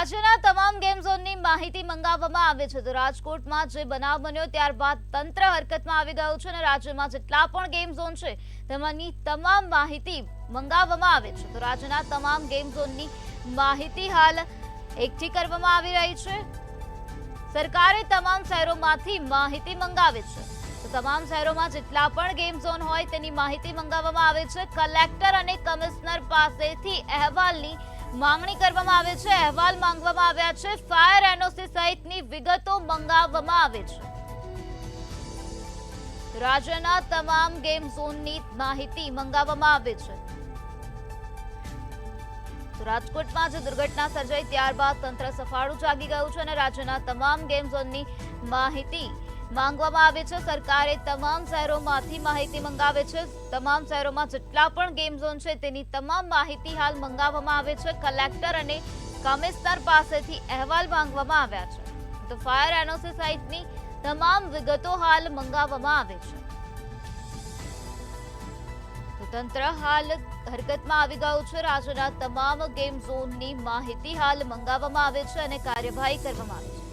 રાજ્યના તમામ ગેમ ઝોનની માહિતી મંગાવવામાં આવે છે. તો રાજકોટમાં જે બનાવ બન્યો ત્યારબાદ તંત્ર હરકતમાં આવી ગયું છે અને રાજ્યમાં જેટલા પણ ગેમ ઝોન છે તેમાંની તમામ માહિતી મંગાવવામાં આવે છે. તો રાજ્યના તમામ ગેમ ઝોનની માહિતી હાલ એકઠી કરવામાં આવી રહી છે. સરકારે તમામ શહેરોમાંથી માહિતી મંગાવે છે. તો તમામ શહેરોમાં જેટલા પણ ગેમ ઝોન હોય તેની માહિતી મંગાવવામાં આવે છે. કલેક્ટર અને કમિશનર પાસેથી અહેવાલની માંગણી કરવામાં આવે છે. અહેવાલ માંગવામાં આવ્યા છે. ફાયર એનઓસી સહિતની વિગતો મંગાવવામાં આવે છે. રાજ્યના તમામ ગેમ ઝોનની માહિતી મંગાવવામાં આવે છે. રાજકોટમાં જે દુર્ઘટના સર્જાઈ ત્યારબાદ તંત્ર સફાળું જાગી ગયું છે અને રાજ્યના તમામ ગેમ ઝોનની માહિતી માંગવામાં આવે છે. સરકારે તમામ શહેરોમાંથી માહિતી મંગાવે છે. તમામ શહેરોમાં જેટલા પણ ગેમ ઝોન છે તેની તમામ માહિતી હાલ મંગાવવામાં આવે છે. કલેક્ટર અને કમિશનર પાસેથી અહેવાલ માંગવામાં આવ્યા છે. તો ફાયર એનઓસી સહિતની તમામ વિગતો હાલ મંગાવવામાં આવે છે. તો તંત્ર હાલ હરકતમાં આવી ગયું છે. રાજ્યના તમામ ગેમ ઝોનની માહિતી હાલ મંગાવવામાં આવે છે અને કાર્યવાહી કરવામાં આવે છે.